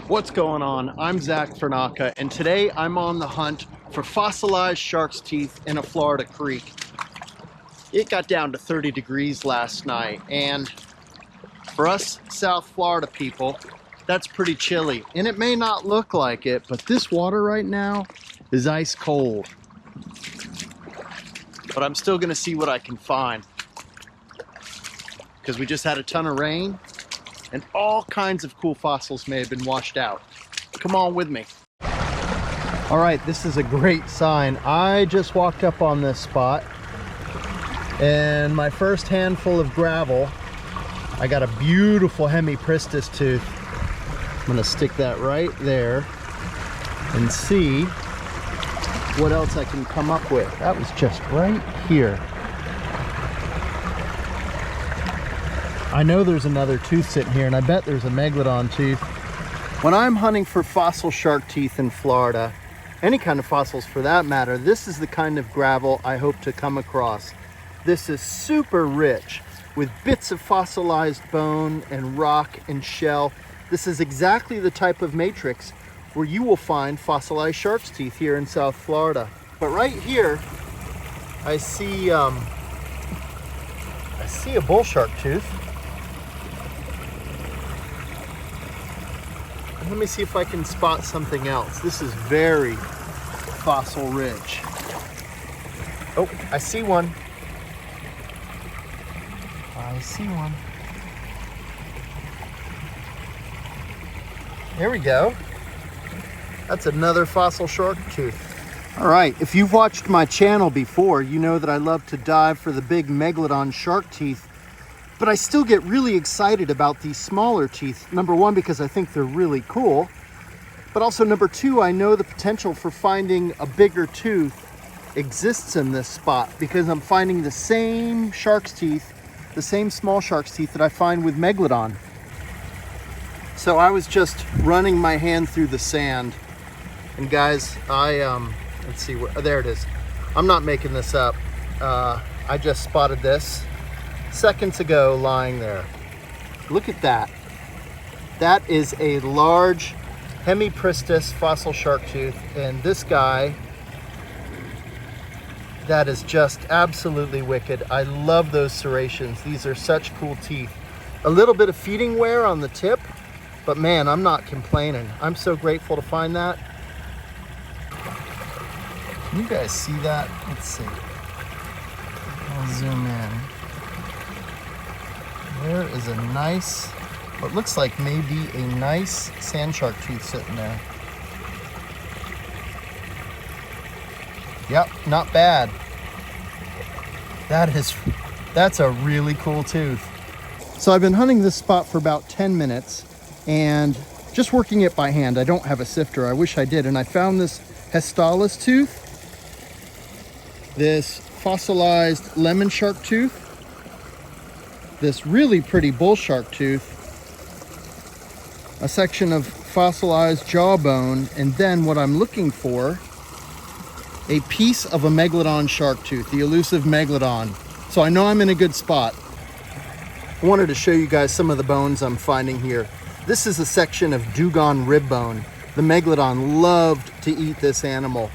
What's going on? I'm Zach Fernaka, and today I'm on the hunt for fossilized shark's teeth in a Florida creek. It got down to 30 degrees last night, and for us South Florida people, that's pretty chilly. And it may not look like it, but this water right now is ice cold. But I'm still gonna see what I can find, because we just had a ton of rain and all kinds of cool fossils may have been washed out. Come on with me. All right, this is a great sign. I just walked up on this spot, and my first handful of gravel, I got a beautiful hemipristis tooth. I'm gonna stick that right there and see what else I can come up with. That was just right here. I know there's another tooth sitting here, and I bet there's a Megalodon tooth. When I'm hunting for fossil shark teeth in Florida, any kind of fossils for that matter, this is the kind of gravel I hope to come across. This is super rich with bits of fossilized bone and rock and shell. This is exactly the type of matrix where you will find fossilized shark's teeth here in South Florida. But right here, I see a bull shark tooth. Let me see if I can spot something else. This is very fossil rich. Oh, I see one. I see one. There we go. That's another fossil shark tooth. All right, if you've watched my channel before, you know that I love to dive for the big Megalodon shark teeth, but I still get really excited about these smaller teeth. Number one, because I think they're really cool, but also number two, I know the potential for finding a bigger tooth exists in this spot, because I'm finding the same shark's teeth, the same small shark's teeth that I find with Megalodon. So I was just running my hand through the sand, and guys, let's see, there it is. I'm not making this up. I just spotted this seconds ago lying there. Look at that. That is a large hemipristis fossil shark tooth, and this guy, that is just absolutely wicked. I love those serrations. These are such cool teeth. A little bit of feeding wear on the tip, but man, I'm not complaining. I'm so grateful to find that. Can you guys see that? Let's see. I'll zoom in. There is a nice, what looks like maybe a nice sand shark tooth sitting there. Yep, not bad. That's a really cool tooth. So I've been hunting this spot for about 10 minutes and just working it by hand. I don't have a sifter. I wish I did. And I found this Histalis tooth, this fossilized lemon shark tooth, this really pretty bull shark tooth, a section of fossilized jawbone, and then what I'm looking for, a piece of a Megalodon shark tooth, the elusive Megalodon. So I know I'm in a good spot. I wanted to show you guys some of the bones I'm finding here. This is a section of dugong rib bone. The Megalodon loved to eat this animal.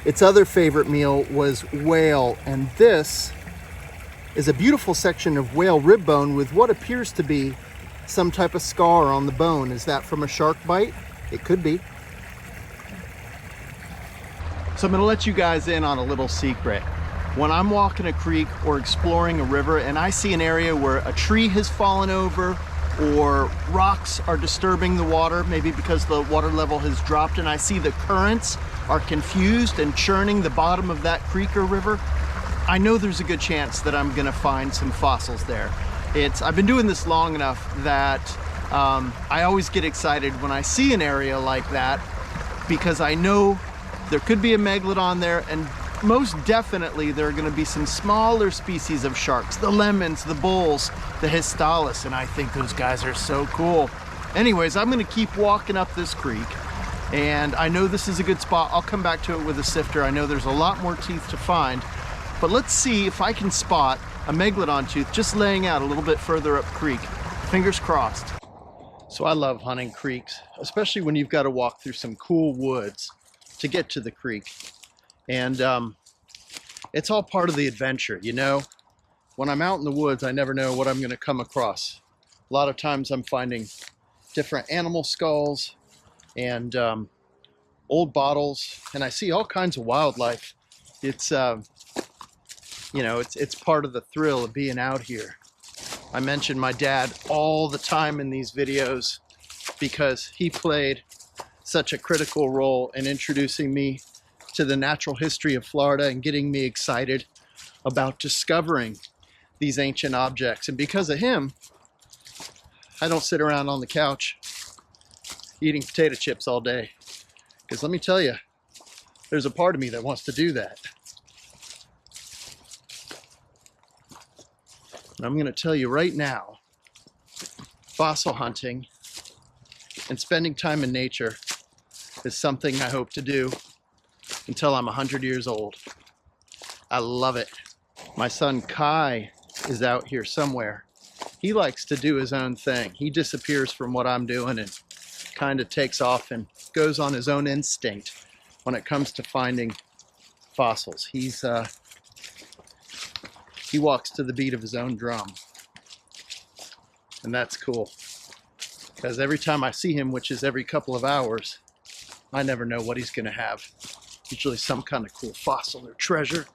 Its other favorite meal was whale, and this is a beautiful section of whale rib bone with what appears to be some type of scar on the bone. Is that from a shark bite? It could be. So I'm gonna let you guys in on a little secret. When I'm walking a creek or exploring a river and I see an area where a tree has fallen over or rocks are disturbing the water, maybe because the water level has dropped, and I see the currents are confused and churning the bottom of that creek or river, I know there's a good chance that I'm gonna find some fossils there. I've been doing this long enough that I always get excited when I see an area like that, because I know there could be a Megalodon there, and most definitely there are gonna be some smaller species of sharks, the lemons, the bulls, the Histalis, and I think those guys are so cool. Anyways, I'm gonna keep walking up this creek, and I know this is a good spot. I'll come back to it with a sifter. I know there's a lot more teeth to find, but let's see if I can spot a Megalodon tooth just laying out a little bit further up creek. Fingers crossed. So I love hunting creeks, especially when you've got to walk through some cool woods to get to the creek. And it's all part of the adventure, you know? When I'm out in the woods, I never know what I'm going to come across. A lot of times I'm finding different animal skulls and old bottles, and I see all kinds of wildlife. It's, you know, it's part of the thrill of being out here. I mention my dad all the time in these videos because he played such a critical role in introducing me to the natural history of Florida and getting me excited about discovering these ancient objects. And because of him, I don't sit around on the couch eating potato chips all day. Because let me tell you, there's a part of me that wants to do that. And I'm going to tell you right now, fossil hunting and spending time in nature is something I hope to do until I'm 100 years old. I love it. My son Kai is out here somewhere. He likes to do his own thing. He disappears from what I'm doing and kind of takes off and goes on his own instinct when it comes to finding fossils. He walks to the beat of his own drum. And that's cool. Because every time I see him, which is every couple of hours, I never know what he's going to have. Usually some kind of cool fossil or treasure.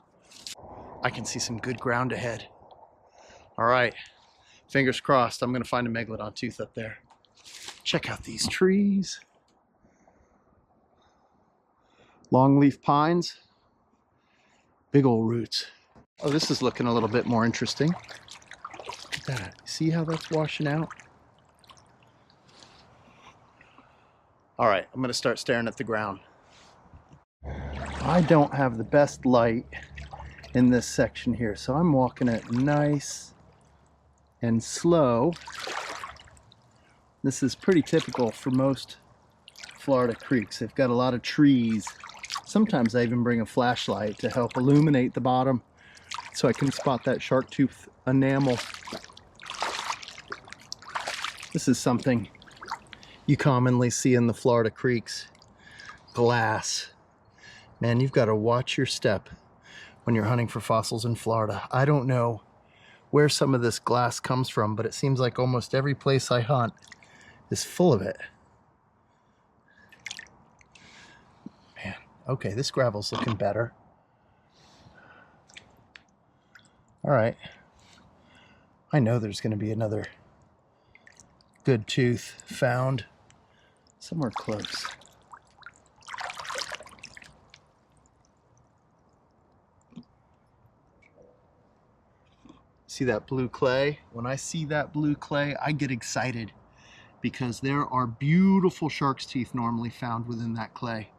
I can see some good ground ahead. All right, fingers crossed, I'm going to find a Megalodon tooth up there. Check out these trees. Longleaf pines. Big old roots. Oh, this is looking a little bit more interesting. Look at that. See how that's washing out? All right, I'm going to start staring at the ground. I don't have the best light in this section here, so I'm walking it nice and slow. This is pretty typical for most Florida creeks. They've got a lot of trees. Sometimes I even bring a flashlight to help illuminate the bottom so I can spot that shark tooth enamel. This is something you commonly see in the Florida creeks. Glass. Man, you've got to watch your step when you're hunting for fossils in Florida. I don't know where some of this glass comes from, but it seems like almost every place I hunt is full of it. Man, okay, this gravel's looking better. All right. I know there's going to be another good tooth found somewhere close. See that blue clay? When I see that blue clay, I get excited because there are beautiful shark's teeth normally found within that clay.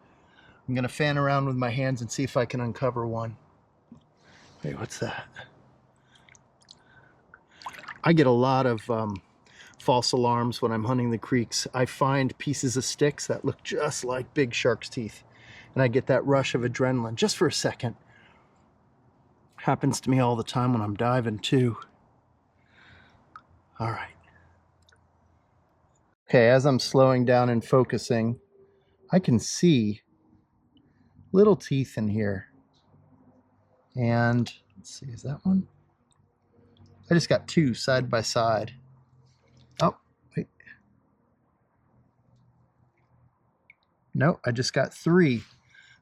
I'm gonna fan around with my hands and see if I can uncover one. Wait, what's that? I get a lot of false alarms when I'm hunting the creeks. I find pieces of sticks that look just like big shark's teeth, and I get that rush of adrenaline just for a second. Happens to me all the time when I'm diving too. All right. Okay, as I'm slowing down and focusing, I can see little teeth in here. And let's see, is that one? I just got two side by side. Oh, wait. No, I just got three.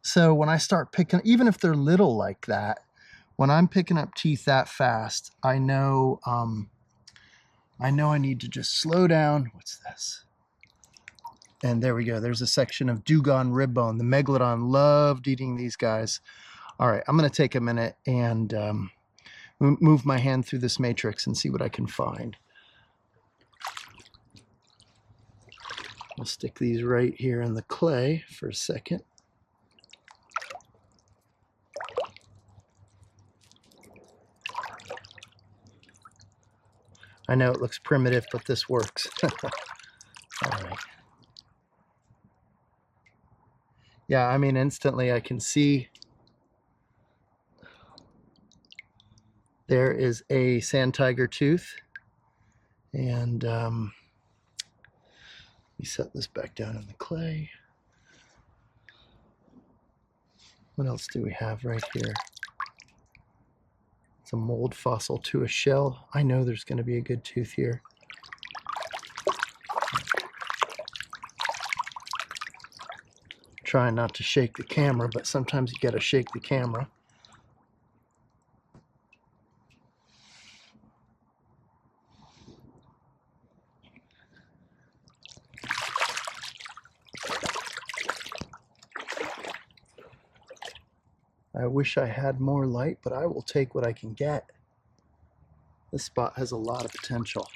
So when I start picking, even if they're little like that, when I'm picking up teeth that fast, I know I need to just slow down. What's this? And there we go. There's a section of dugong rib bone. The Megalodon loved eating these guys. All right, I'm going to take a minute and move my hand through this matrix and see what I can find. I'll stick these right here in the clay for a second. I know it looks primitive, but this works. All right. Yeah, I mean, instantly I can see there is a sand tiger tooth. And We set this back down in the clay. What else do we have right here? It's a mold fossil to a shell. I know there's going to be a good tooth here. Trying not to shake the camera, but sometimes you gotta shake the camera. I wish I had more light, but I will take what I can get. This spot has a lot of potential.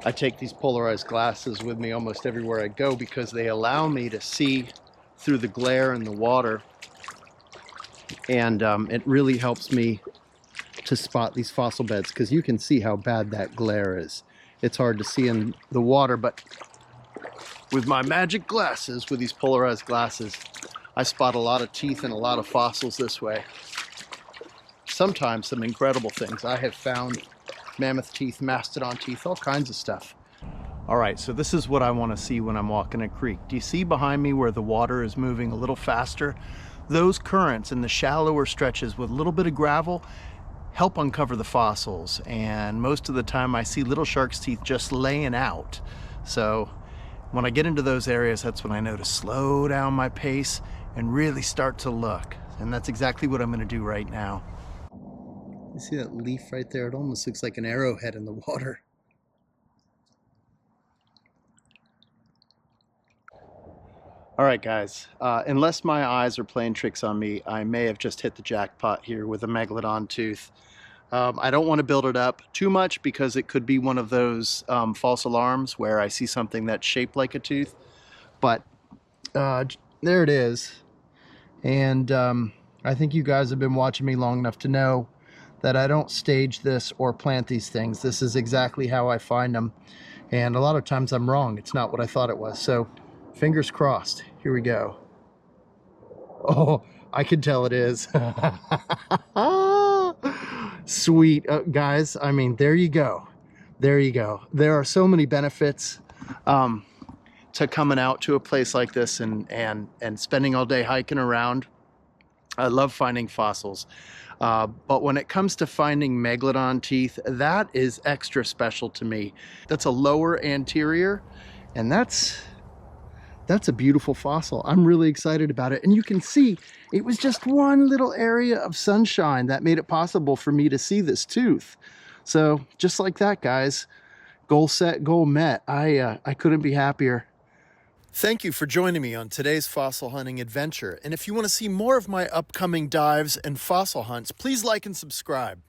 I take these polarized glasses with me almost everywhere I go because they allow me to see through the glare in the water, and it really helps me to spot these fossil beds because you can see how bad that glare is. It's hard to see in the water, but with my magic glasses, with these polarized glasses, I spot a lot of teeth and a lot of fossils this way. Sometimes some incredible things. I have found mammoth teeth, mastodon teeth, all kinds of stuff. All right, so this is what I want to see when I'm walking a creek. Do you see behind me where the water is moving a little faster? Those currents in the shallower stretches with a little bit of gravel help uncover the fossils, and most of the time I see little shark's teeth just laying out. So when I get into those areas, that's when I know to slow down my pace and really start to look. And that's exactly what I'm going to do right now. You see that leaf right there? It almost looks like an arrowhead in the water. All right, guys, unless my eyes are playing tricks on me, I may have just hit the jackpot here with a Megalodon tooth. I don't want to build it up too much because it could be one of those false alarms where I see something that's shaped like a tooth. But there it is. And I think you guys have been watching me long enough to know that I don't stage this or plant these things. This is exactly how I find them. And a lot of times I'm wrong. It's not what I thought it was. So fingers crossed. Here we go. Oh, I can tell it is. Sweet. Guys, I mean, there you go. There you go. There are so many benefits to coming out to a place like this and spending all day hiking around. I love finding fossils. But when it comes to finding Megalodon teeth, that is extra special to me. That's a lower anterior, and that's a beautiful fossil. I'm really excited about it. And you can see it was just one little area of sunshine that made it possible for me to see this tooth. So just like that, guys, goal set, goal met. I couldn't be happier. Thank you for joining me on today's fossil hunting adventure. And if you want to see more of my upcoming dives and fossil hunts, please like and subscribe.